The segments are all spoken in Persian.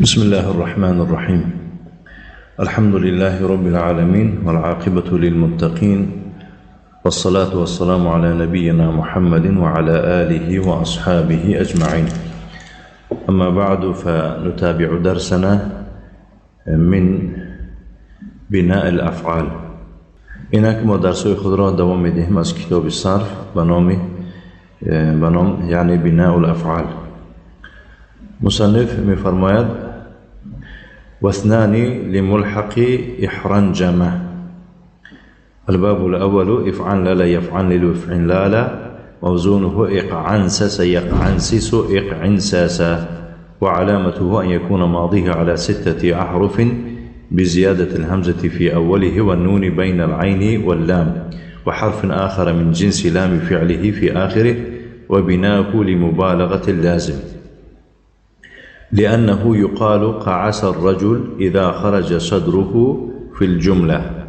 بسم الله الرحمن الرحيم. الحمد لله رب العالمين والعاقبة للمتقين، والصلاة والسلام على نبينا محمد وعلى آله وأصحابه أجمعين. أما بعد، فنتابع درسنا من بناء الأفعال. إنك ما درسوي خضراء دوام دهم از كتاب الصرف بنام يعني بناء الأفعال. مصنف مفرمايد: واثنان لملحق إحرنجمة. الباب الأول: افعن لا يفعن لفعن لا موزونه إقعنسس يقعنسس إقعنساسا، وعلامته أن يكون ماضيه على 6 أحرف بزيادة الهمزة في أوله والنون بين العين واللام، وحرف آخر من جنس لام فعله في آخره، وبناءه لمبالغة اللازم، لأنه يقال قعس الرجل إذا خرج صدره في الجملة،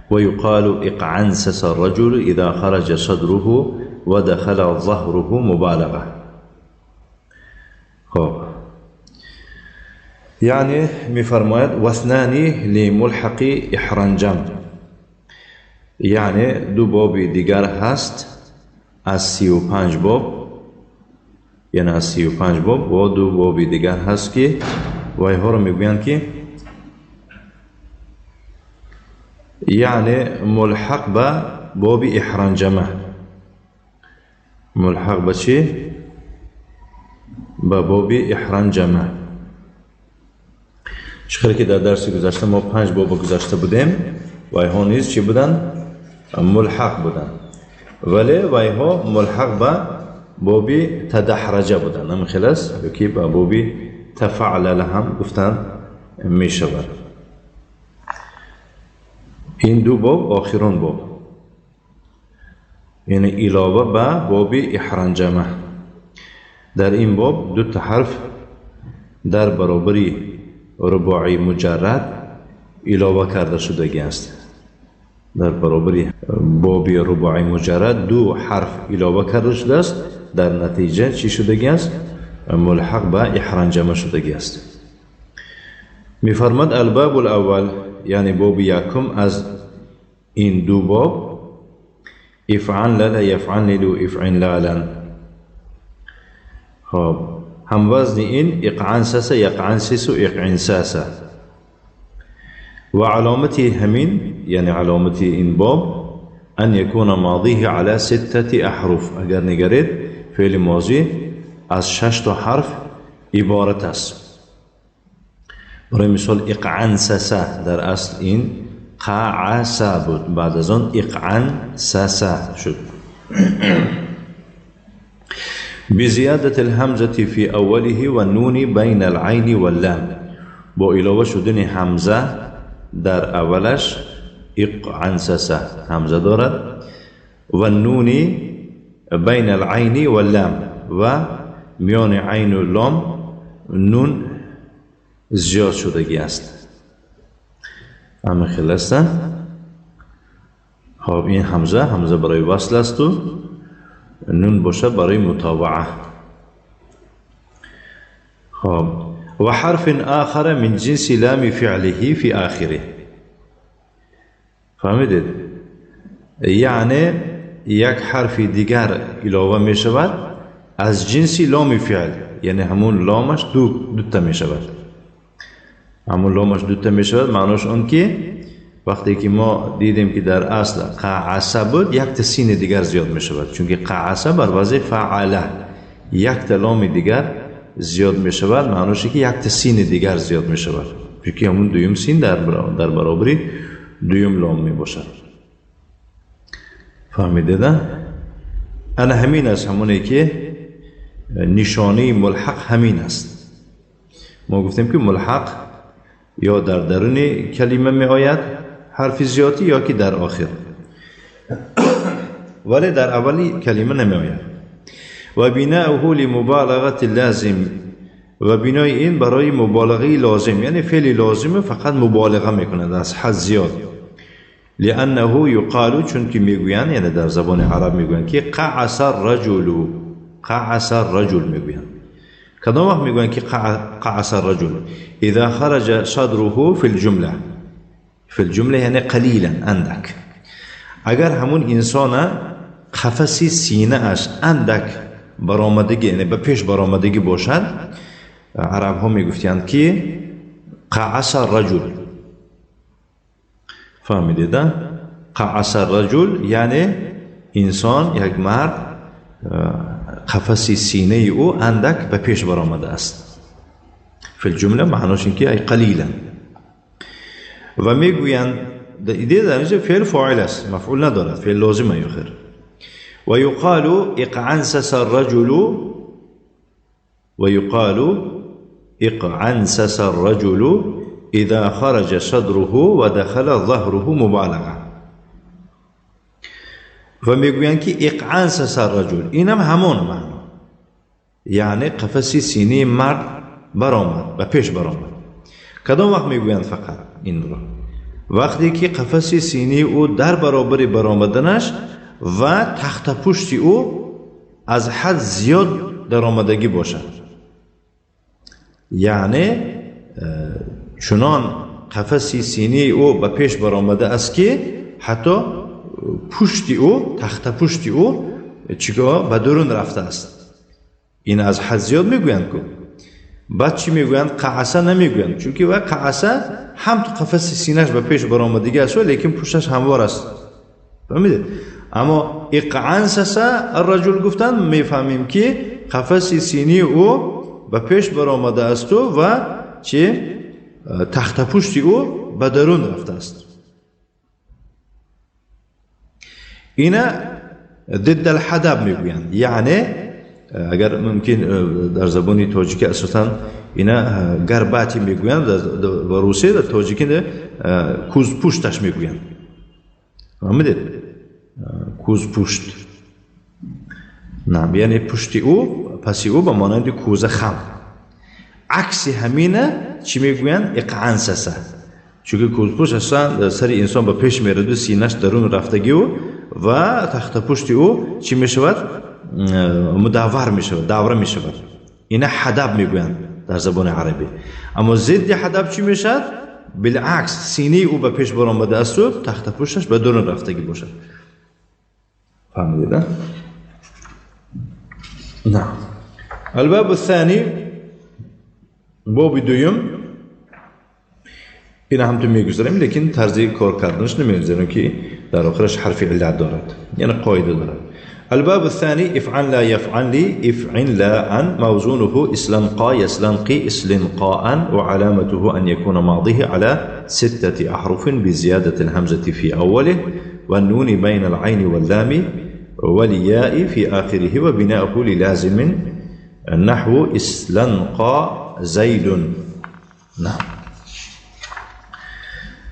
ويقال اقعنسس الرجل إذا خرج صدره ودخل ظهره مبالغة. يعني مفرمايد واثنان لملحق إحرنجم، يعني دو بابی دیگر هست از 35 باب، یعنی از 35 باب و دو بابی دیگر هست که وای ها رو میگویند که یعنی ملحق به باب احرنجمه. ملحق به چی؟ به باب احرنجمه. چخیلی که در درسی گذشته ما 5 باب گذشته بودیم، وای ها نیز چی بودن؟ ملحق بودن، ولی وای ها ملحق به بابی تدحرجه بودن، هم خلاص که با بابی تفعل هم گفتن می شود. این دو باب آخرون باب، یعنی علاوه به بابی احرنجمه. در این باب 2 حرف در برابری رباعی مجرد علاوه کرده شدگی است. در برابری بابی رباعی مجرد 2 حرف علاوه کرده شده است، در نتیجه چی شدگی است؟ ملحق به احرنجمه شدگی است. میفرماد الباب الاول، یعنی باب یکم از این 2 باب، افعن لا یفعن لو افعن لالا. هم وزن این اقعنسس یقعنسس اقعنساسا، و علامتی همین، یعنی علامتی این باب ان یکون ماضیه على 6 احرف. اگر نگرید فعل ماضی از 6 حرف عبارت است. برای مثال اقعنسس در اصل این قعسا بود، بعد از آن اقعنسس شد. بزیادت الهمزه فی اوله و النون بین العین واللام، با علاوه شدن همزه در اولش اقعنسس همزه دارد، و نونی بین العین و لام، و میان عین و لام نون زیاد شدگی است. اما خلاصه این همزه برای وصل است و نون باشه برای متابعه. و حرف آخر من جنس لام فعله فی آخره. فهمیدید؟ یعنی یک حرف دیگر علاوه می شود از جنس لام فعل، یعنی همون لامش دو تا می شود. همون لامش 2 تا می شود. معناش اون که وقتی که ما دیدیم که در اصل قعسه بود، 1 تا سین دیگر زیاد می شود، چون که قعسه بر وزن فعله، 1 تا لام دیگر زیاد می شود. معناش که 1 تا سین دیگر زیاد می شود، چون که همون دویم سین در برابری دویم لام می باشد. فهمیده؟ انا همین است، همونی که نشانه ملحق همین است. ما گفتیم که ملحق یا در درون کلمه می آید حرف زیادی، یا که در آخر، ولی در اولی کلمه نمی آید. و بناؤه لمبالغه اللازم، و بنای این برای مبالغه لازم، یعنی فعل لازم فقط مبالغه میکنه از حد زیاد. لانه یقال، چون که میگویند، یعنی در زبان عرب میگویند که قعس الرجل، قعس الرجل میگویند. کدام وقت میگوین که قعس الرجل اذا خرج صدره في الجمله، في الجمله یعنی قلیلا، اندک. اگر همون انسان قفس سینه اش اندک برآمدگی، یعنی به پیش برآمدگی باشد، عرب ها میگفتند که قعس الرجل. فهمیدید؟ قعس الرجل یعنی انسان، یک مرد قفس سینه او اندک به پیش برآمده است. فی الجمله معناش این که ای قلیلا. و میگویند ایده در اینجا فعل فاعل است، مفعول ندارد، فعل لازم آخر. و یقال اقعنسس الرجل، و یقال اقعنسس الرجل اذا خرج صدره و دخل ظهره مبالغه. و میگویند که اقعنسس الرجل اینم همون معنا، یعنی قفس سینه مرد برآمد، به پیش برآمد. کدام وقت میگویند فقط این رو؟ وقتی که قفس سینه او در برابر برآمدنش و تخت پشت او از حد زیاد در آمدگی باشد، یعنی چنان قفس سینه او به پیش برآمده است که حتی پشت او، تخت پشت او چیکار به درون رفته است. این از حد زیاد میگویند که بعد چی میگویند؟ قعسه نمیگویند، چون که قعسه هم تو قفس سینهش به پیش برآمدگی است لیکن پشتش هموار است. فهمیدید؟ اما اقعنسس الرجل گفتن میفهمیم که قفس سینه او به پیش برآمده است و چه تخت پشت او به درون رفته است. اینا ضد الحدب میگویند، یعنی اگر ممکن در زبان تاجیکی اساسا اینا گرباتی میگویند و روسی در تاجیکی کوز پشتش میگویند. فهمیدید؟ کوز پشت. نه، یعنی پشت او، پس او به مانند کوزه خم. عکس همینه چی میگویند؟ اقعنسسه. چون کوز پشت اصلا سر انسان به پیش میرد و سینه‌اش درون رفتگی و تخت پشت او چی میشود؟ مدور میشود، دوره میشود. اینا حدب میگویند در زبان عربی. اما ضد حدب چی میشد؟ بالعکس، سینه او به پیش برآمده است و تخت پشتش به درون رفتگی باشد. فهمیدید؟ نه. الباب الثاني، باب دوم، این هم تو میگذاریم لیکن طرز کار کردنش نمیگذاریم که در آخرش حرف علت دارد، یعنی قاعده دارد. الباب الثاني افعل لا يفعل لي افعل لا عن موزونه اسلنقا يسلنقي اسلنقاء وعلامته أن يكون ماضيه على 6 أحرف بزيادة الهمزة في أوله والنون بين العين واللام والياء في آخره وبناؤه للازم نحو اسلنقا زيد. نعم.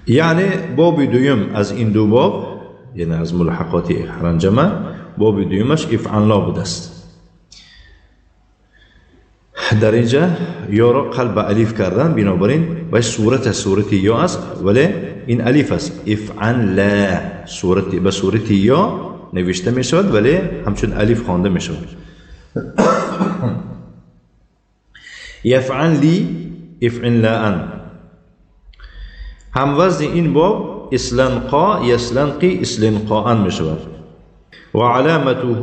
یعنی باب دوم از این دو باب، یعنی از ملحقات احرنجمه، باب دومش افعل لا بوده است. در اینجا یا را قلب الف کردن، بنابراین باید صورت یا است، ولی این الف است. افعل لا به صورت یا نوشته می شود ولی همچون الف خوانده می شود. یفعل لی افعل لا ان. هم وزن این باب اسلنقا یسلنقی اسلنقاء می شود. وعلامته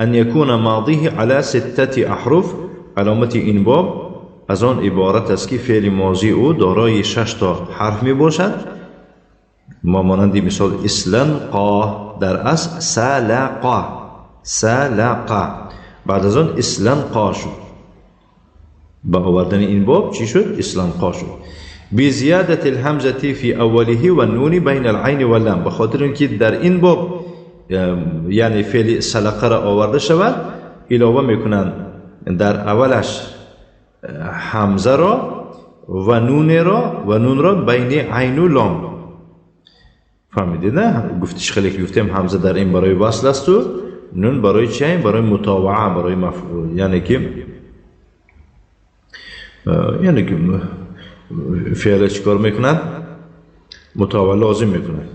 أن يكون ماضيه على 6 أحرف. علامت این باب از آن عبارت است که فعل ماضی او دارای 6 تا حرف می باشد. ما مانندی مثال اسلنقا در اصل سلقا، بعد از آن اسلنقا شد. با آوردن این باب چی شد؟ اسلنقا شد. بزیادت الهمزه فی اوله و النون بین العین و اللام. بخاطر اینکه در این باب یعنی فعل سلقه را آورده شود، علاوه میکنند در اولش همزه را و نون را بین عین و لام. فهمیدید نه؟ گفتش خیلی که گفتیم همزه در این برای وصل است و نون برای چی؟ برای مطاوعه، برای مفعول. یعنی که فعل چیکار میکنند؟ مطاوعه لازم میکنند.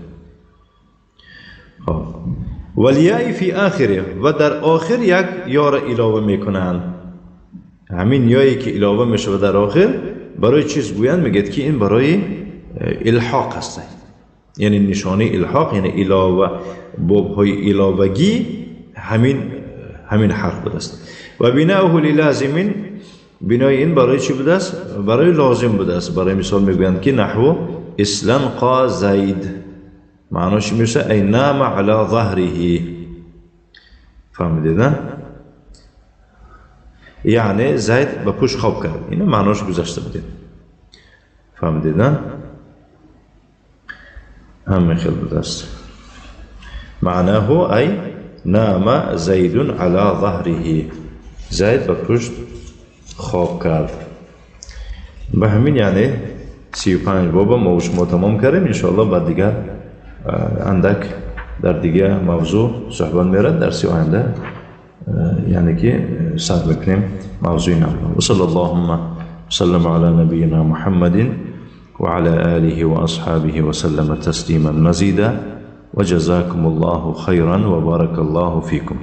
ولیای فی آخره، و در آخر یک یا را علاوه میکنند. همین یایی که علاوه میشه و در آخر برای چیز گویند میگید که این برای الحاق هست، یعنی نشانه الحاق، یعنی علاوه باب های علاوگی همین حرف بوده است. و بناؤه للازم، بنای این برای چی بوده است؟ برای لازم بوده است. برای مثال میگویند که نحو استلقى زید، معناش میشه ای نام علی ظهره. فهمیدید نه؟ یعنی زید به پوش خواب کرد، این معناش گذاشته بودید. فهمیدید نه؟ همین خیلی بوده است. معناه ای نام زید علی ظهره، زید به پشت خواب کرد. به همین یعنی 35 باب ما تمام کردیم. انشاءالله بعد دیگر اندک در دیگه موضوع صحبت میرد. درسی آینده یعنی که سر بکنیم موضوع نو. و صلی اللهم وسلم علی نبینا محمد وعلى آله وأصحابه وسلم تسليما مزيدا، وجزاكم الله خيرا وبارك الله فيكم.